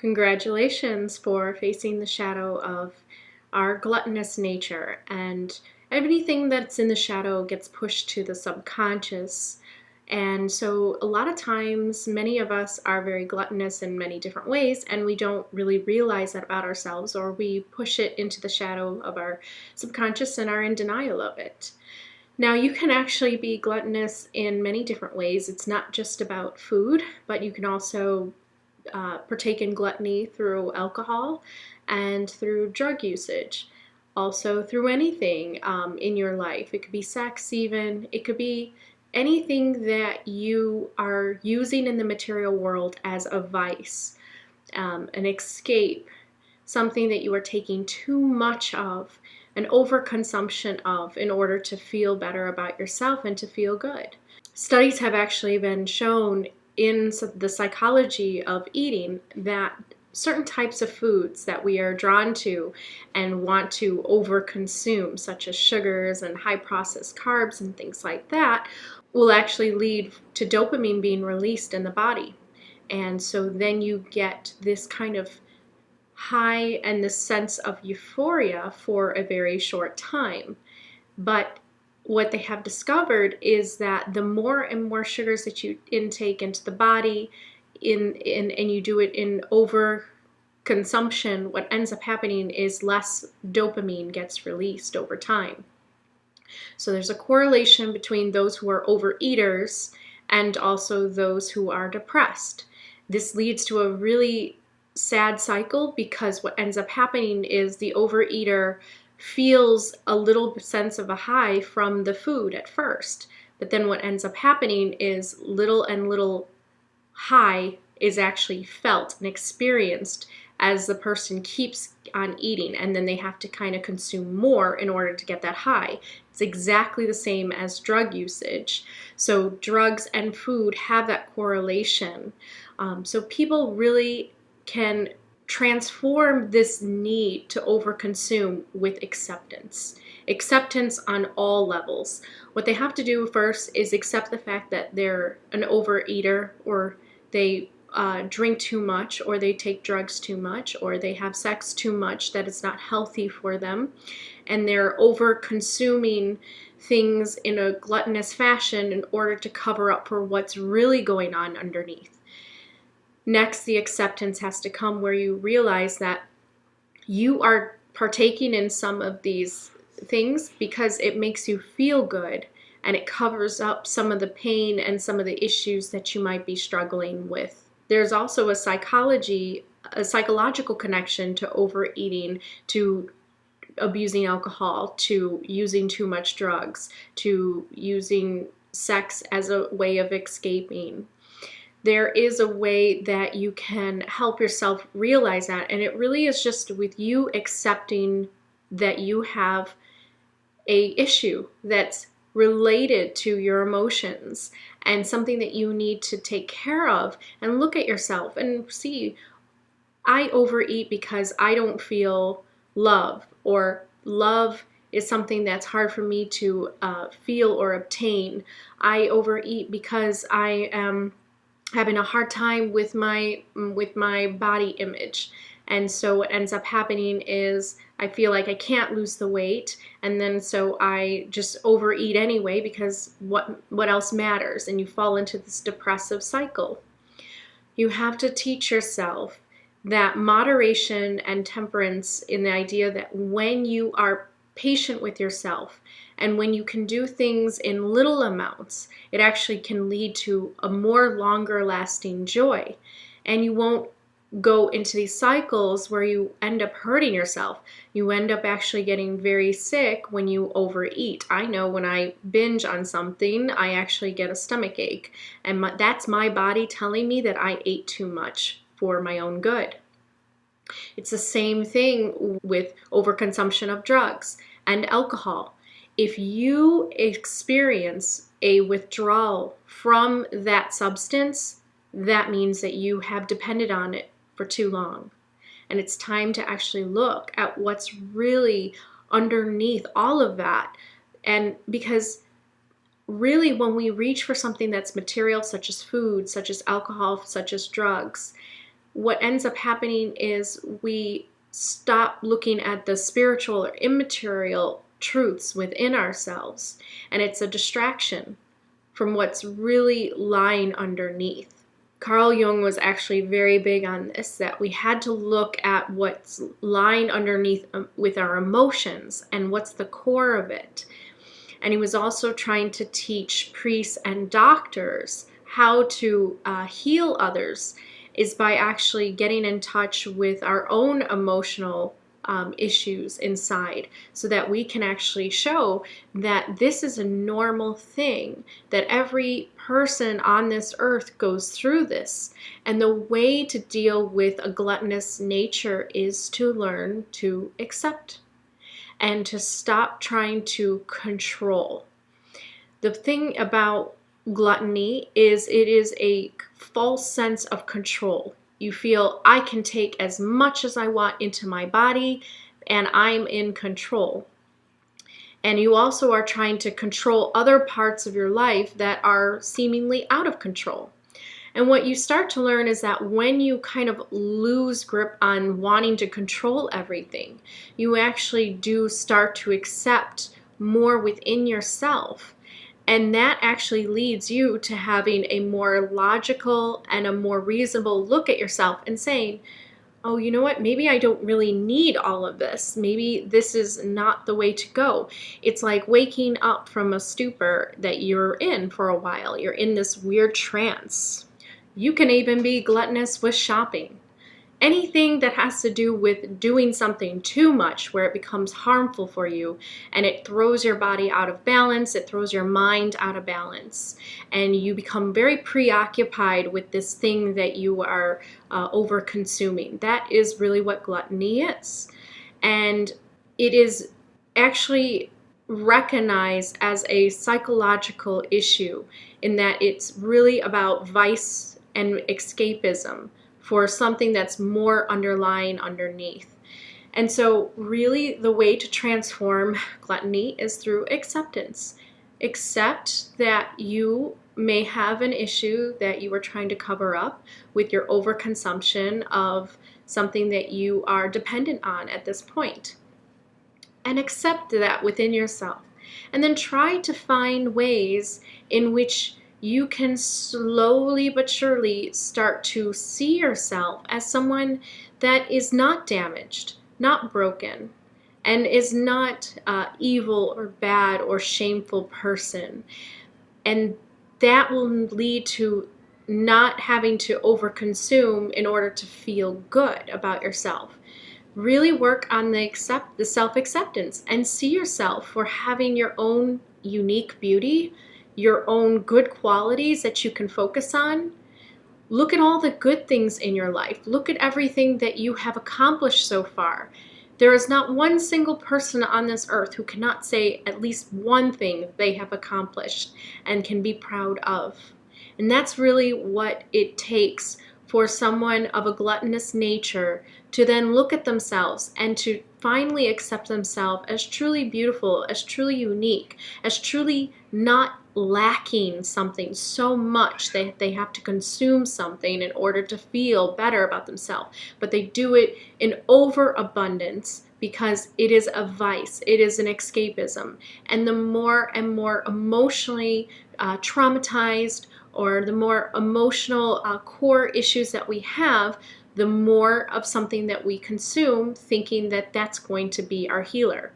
Congratulations for facing the shadow of our gluttonous nature, and everything that's in the shadow gets pushed to the subconscious. And so a lot of times, many of us are very gluttonous in many different ways, and we don't really realize that about ourselves, or we push it into the shadow of our subconscious and are in denial of it. Now, you can actually be gluttonous in many different ways. It's not just about food, but you can also partake in gluttony through alcohol and through drug usage. Also through anything in your life. It could be sex even. It could be anything that you are using in the material world as a vice, an escape, something that you are taking too much of, an overconsumption of in order to feel better about yourself and to feel good. Studies have actually been shown in the psychology of eating that certain types of foods that we are drawn to and want to overconsume, such as sugars and high processed carbs and things like that, will actually lead to dopamine being released in the body. And so then you get this kind of high and this sense of euphoria for a very short time. But what they have discovered is that the more and more sugars that you intake into the body, and you do it in over consumption, what ends up happening is less dopamine gets released over time. So there's a correlation between those who are overeaters and also those who are depressed. This leads to a really sad cycle because what ends up happening is the overeater feels a little sense of a high from the food at first, but then what ends up happening is little and little high is actually felt and experienced as the person keeps on eating, and then they have to kind of consume more in order to get that high. It's exactly the same as drug usage. So drugs and food have that correlation. So people really can transform this need to overconsume with acceptance. Acceptance on all levels. What they have to do first is accept the fact that they're an overeater, or they drink too much, or they take drugs too much, or they have sex too much that it's not healthy for them, and they're over consuming things in a gluttonous fashion in order to cover up for what's really going on underneath. Next, the acceptance has to come where you realize that you are partaking in some of these things because it makes you feel good and it covers up some of the pain and some of the issues that you might be struggling with. There's also a psychological connection to overeating, to abusing alcohol, to using too much drugs, to using sex as a way of escaping. There is a way that you can help yourself realize that, and it really is just with you accepting that you have a issue that's related to your emotions and something that you need to take care of, and look at yourself and see, I overeat because I don't feel love, or love is something that's hard for me to feel or obtain. I overeat because I am having a hard time with my body image. And so what ends up happening is I feel like I can't lose the weight, and then so I just overeat anyway because what else matters? And you fall into this depressive cycle. You have to teach yourself that moderation and temperance, in the idea that when you are patient with yourself and when you can do things in little amounts, it actually can lead to a more longer lasting joy. And you won't go into these cycles where you end up hurting yourself. You end up actually getting very sick when you overeat. I know when I binge on something, I actually get a stomach ache. And that's my body telling me that I ate too much for my own good. It's the same thing with overconsumption of drugs and alcohol. If you experience a withdrawal from that substance, that means that you have depended on it for too long. And it's time to actually look at what's really underneath all of that. And because really, when we reach for something that's material, such as food, such as alcohol, such as drugs, what ends up happening is we stop looking at the spiritual or immaterial truths within ourselves, and it's a distraction from what's really lying underneath. Carl Jung was actually very big on this, that we had to look at what's lying underneath with our emotions and what's the core of it. And he was also trying to teach priests and doctors how to heal others, is by actually getting in touch with our own emotional issues inside, so that we can actually show that this is a normal thing, that every person on this earth goes through this. And the way to deal with a gluttonous nature is to learn to accept and to stop trying to control. The thing about gluttony is it is a false sense of control. You feel I can take as much as I want into my body and I'm in control. And you also are trying to control other parts of your life that are seemingly out of control. And what you start to learn is that when you kind of lose grip on wanting to control everything, you actually do start to accept more within yourself. And that actually leads you to having a more logical and a more reasonable look at yourself and saying, oh, you know what, maybe I don't really need all of this. Maybe this is not the way to go. It's like waking up from a stupor that you're in for a while. You're in this weird trance. You can even be gluttonous with shopping. Anything that has to do with doing something too much where it becomes harmful for you and it throws your body out of balance, it throws your mind out of balance, and you become very preoccupied with this thing that you are over consuming. That is really what gluttony is. And it is actually recognized as a psychological issue, in that it's really about vice and escapism for something that's more underlying underneath. And so really the way to transform gluttony is through acceptance. Accept that you may have an issue that you are trying to cover up with your overconsumption of something that you are dependent on at this point. And accept that within yourself. And then try to find ways in which you can slowly but surely start to see yourself as someone that is not damaged, not broken, and is not evil or bad or shameful person. And that will lead to not having to overconsume in order to feel good about yourself. Really work on the self-acceptance and see yourself for having your own unique beauty, your own good qualities that you can focus on. Look at all the good things in your life. Look at everything that you have accomplished so far. There is not one single person on this earth who cannot say at least one thing they have accomplished and can be proud of. And that's really what it takes for someone of a gluttonous nature to then look at themselves and to finally accept themselves as truly beautiful, as truly unique, as truly not lacking something so much that they have to consume something in order to feel better about themselves. But they do it in overabundance because it is a vice, it is an escapism. And the more and more emotionally traumatized, or the more emotional core issues that we have, the more of something that we consume, thinking that that's going to be our healer.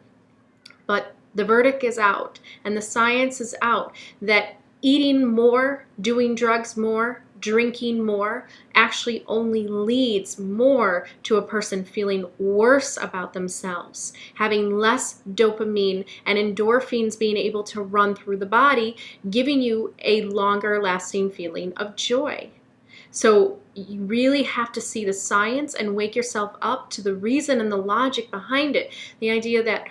But the verdict is out, and the science is out, that eating more, doing drugs more, drinking more actually only leads more to a person feeling worse about themselves, having less dopamine and endorphins being able to run through the body, giving you a longer lasting feeling of joy. So you really have to see the science and wake yourself up to the reason and the logic behind it. The idea that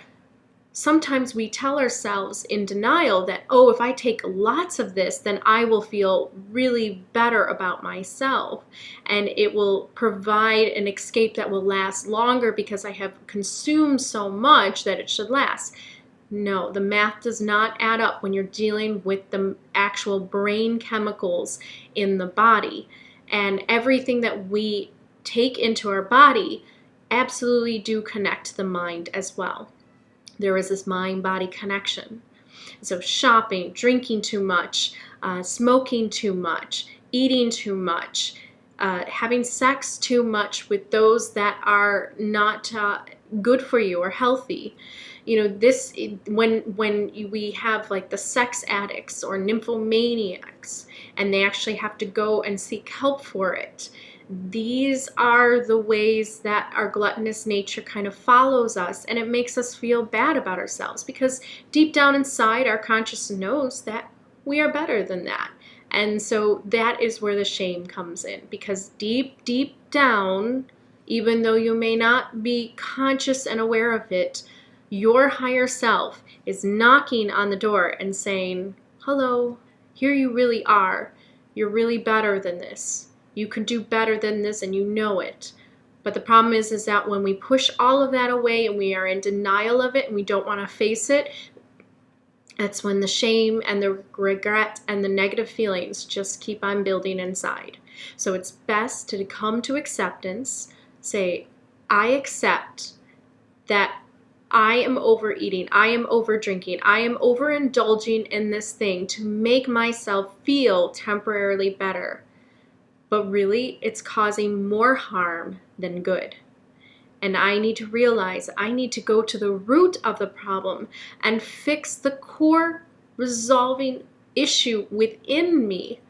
sometimes we tell ourselves in denial that, oh, if I take lots of this, then I will feel really better about myself, and it will provide an escape that will last longer because I have consumed so much that it should last. No, the math does not add up when you're dealing with the actual brain chemicals in the body. And everything that we take into our body absolutely do connect the mind as well. There is this mind-body connection. So shopping, drinking too much, smoking too much, eating too much, having sex too much with those that are not good for you or healthy. You know, this, when we have like the sex addicts or nymphomaniacs, and they actually have to go and seek help for it. These are the ways that our gluttonous nature kind of follows us, and it makes us feel bad about ourselves because deep down inside our conscious knows that we are better than that. And so that is where the shame comes in, because deep, deep down, even though you may not be conscious and aware of it, your higher self is knocking on the door and saying, hello, here you really are. You're really better than this. You can do better than this, and you know it. But the problem is that when we push all of that away and we are in denial of it and we don't want to face it, that's when the shame and the regret and the negative feelings just keep on building inside. So it's best to come to acceptance, say, I accept that I am overeating, I am overdrinking, I am overindulging in this thing to make myself feel temporarily better. But really, it's causing more harm than good. And I need to realize I need to go to the root of the problem and fix the core resolving issue within me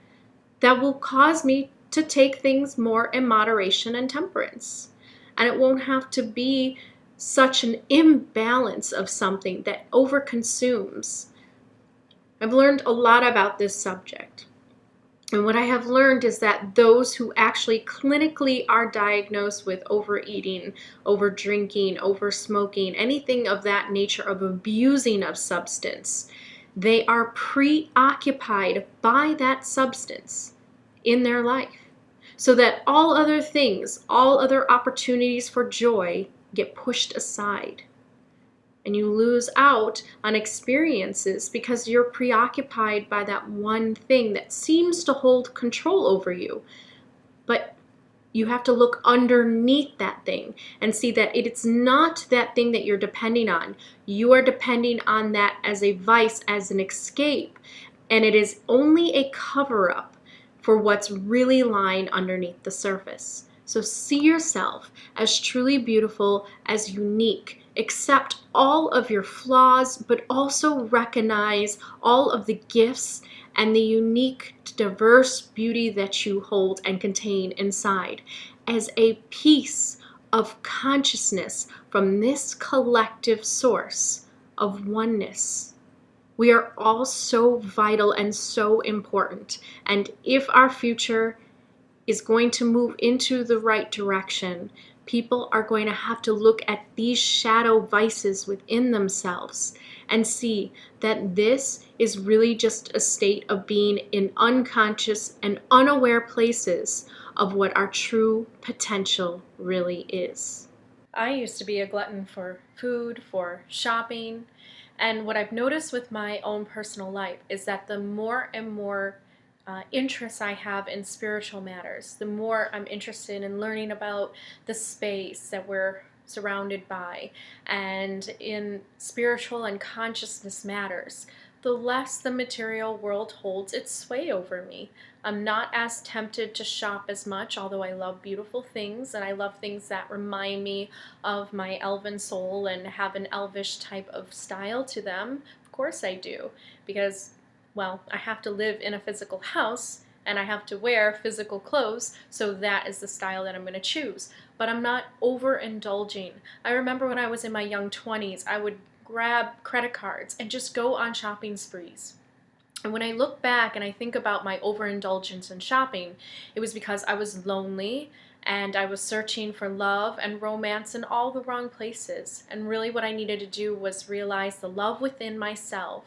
that will cause me to take things more in moderation and temperance. And it won't have to be such an imbalance of something that overconsumes. I've learned a lot about this subject. And what I have learned is that those who actually clinically are diagnosed with overeating, overdrinking, oversmoking, anything of that nature of abusing of substance, they are preoccupied by that substance in their life. So that all other things, all other opportunities for joy get pushed aside. And you lose out on experiences because you're preoccupied by that one thing that seems to hold control over you. But you have to look underneath that thing and see that it's not that thing that you're depending on. You are depending on that as a vice, as an escape. And it is only a cover-up for what's really lying underneath the surface. So see yourself as truly beautiful, as unique. Accept all of your flaws, but also recognize all of the gifts and the unique, diverse beauty that you hold and contain inside as a piece of consciousness from this collective source of oneness. We are all so vital and so important. And if our future is going to move into the right direction, people are going to have to look at these shadow vices within themselves and see that this is really just a state of being in unconscious and unaware places of what our true potential really is. I used to be a glutton for food, for shopping, and what I've noticed with my own personal life is that the more and more interests I have in spiritual matters, the more I'm interested in learning about the space that we're surrounded by and in spiritual and consciousness matters, the less the material world holds its sway over me. I'm not as tempted to shop as much, although I love beautiful things and I love things that remind me of my elven soul and have an elvish type of style to them. Of course I do, because well, I have to live in a physical house and I have to wear physical clothes, so that is the style that I'm going to choose. But I'm not overindulging. I remember when I was in my young 20s, I would grab credit cards and just go on shopping sprees. And when I look back and I think about my overindulgence in shopping, it was because I was lonely and I was searching for love and romance in all the wrong places. And really what I needed to do was realize the love within myself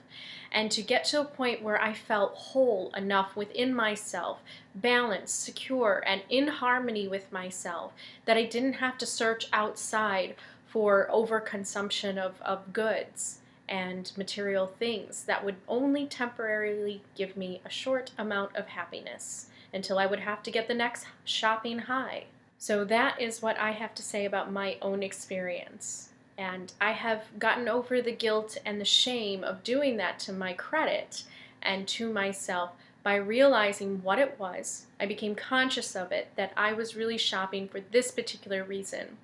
and to get to a point where I felt whole enough within myself, balanced, secure, and in harmony with myself, that I didn't have to search outside for overconsumption of goods and material things that would only temporarily give me a short amount of happiness until I would have to get the next shopping high. So that is what I have to say about my own experience. And I have gotten over the guilt and the shame of doing that to my credit and to myself by realizing what it was. I became conscious of it, that I was really shopping for this particular reason.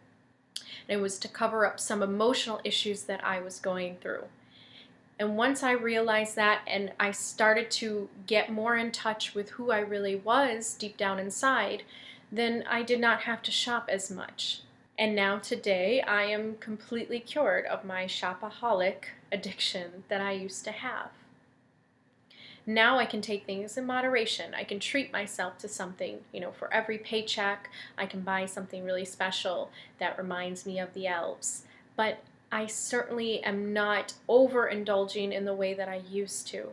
And it was to cover up some emotional issues that I was going through. And once I realized that and I started to get more in touch with who I really was deep down inside, then I did not have to shop as much. And now today I am completely cured of my shopaholic addiction that I used to have. Now I can take things in moderation. I can treat myself to something, for every paycheck I can buy something really special that reminds me of the elves. But I certainly am not overindulging in the way that I used to.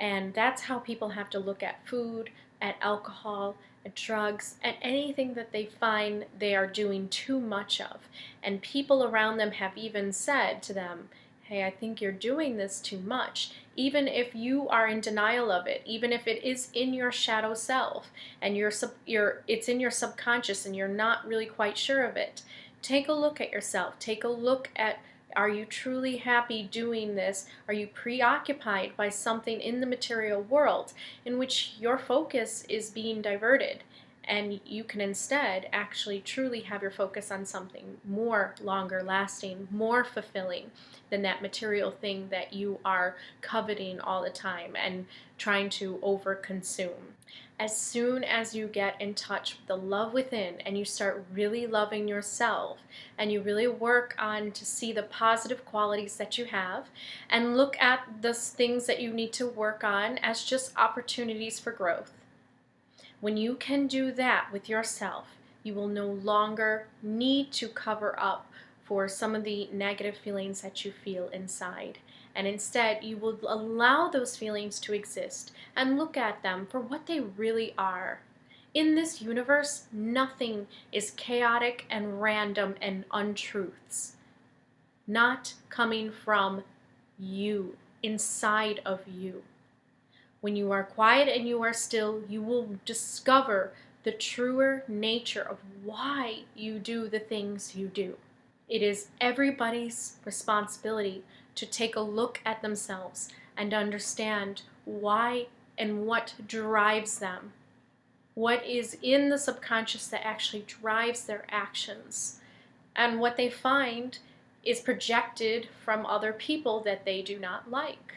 And that's how people have to look at food, at alcohol, at drugs, at anything that they find they are doing too much of. And people around them have even said to them, hey, I think you're doing this too much. Even if you are in denial of it, even if it is in your shadow self and it's in your subconscious and you're not really quite sure of it, take a look at yourself. Take a look at, are you truly happy doing this? Are you preoccupied by something in the material world in which your focus is being diverted? And you can instead actually truly have your focus on something more longer lasting, more fulfilling than that material thing that you are coveting all the time and trying to overconsume. As soon as you get in touch with the love within and you start really loving yourself and you really work on to see the positive qualities that you have and look at the things that you need to work on as just opportunities for growth. When you can do that with yourself, you will no longer need to cover up for some of the negative feelings that you feel inside. And instead, you will allow those feelings to exist and look at them for what they really are. In this universe, nothing is chaotic and random and untruths. Not coming from you, inside of you. When you are quiet and you are still, you will discover the truer nature of why you do the things you do. It is everybody's responsibility to take a look at themselves and understand why and what drives them. What is in the subconscious that actually drives their actions. And what they find is projected from other people that they do not like.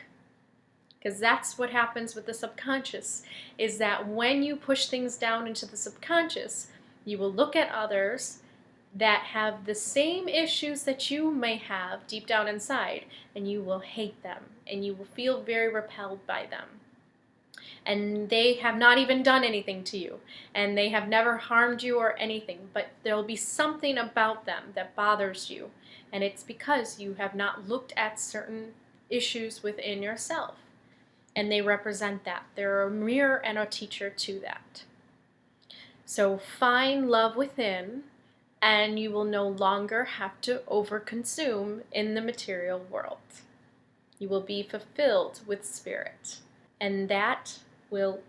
Because that's what happens with the subconscious, is that when you push things down into the subconscious, you will look at others that have the same issues that you may have deep down inside, and you will hate them, and you will feel very repelled by them. And they have not even done anything to you, and they have never harmed you or anything, but there will be something about them that bothers you, and it's because you have not looked at certain issues within yourself. And they represent that. They're a mirror and a teacher to that. So find love within, and you will no longer have to overconsume in the material world. You will be fulfilled with spirit. And that will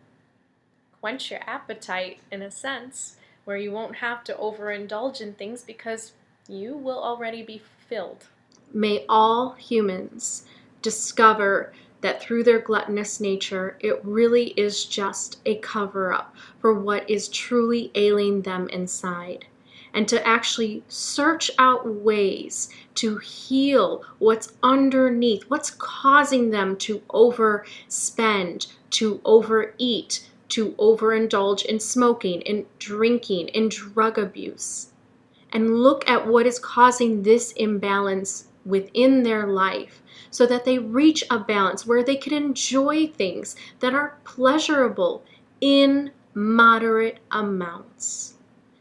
quench your appetite in a sense, where you won't have to overindulge in things because you will already be fulfilled. May all humans discover that through their gluttonous nature, it really is just a cover-up for what is truly ailing them inside. And to actually search out ways to heal what's underneath, what's causing them to overspend, to overeat, to overindulge in smoking, in drinking, in drug abuse. And look at what is causing this imbalance within their life, so that they reach a balance where they can enjoy things that are pleasurable in moderate amounts,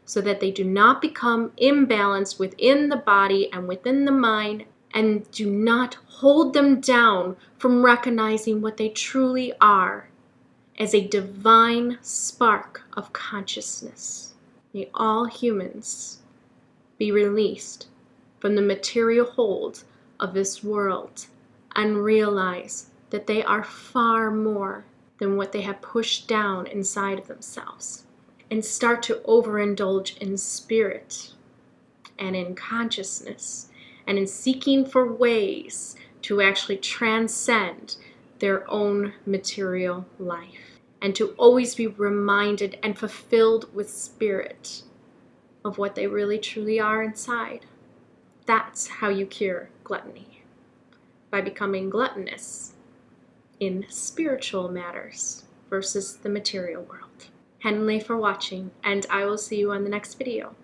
so that they do not become imbalanced within the body and within the mind, and do not hold them down from recognizing what they truly are as a divine spark of consciousness. May all humans be released from the material hold of this world and realize that they are far more than what they have pushed down inside of themselves. and start to overindulge in spirit and in consciousness and in seeking for ways to actually transcend their own material life, and to always be reminded and fulfilled with spirit of what they really truly are inside. That's how you cure gluttony, by becoming gluttonous in spiritual matters versus the material world. Henley for watching, and I will see you on the next video.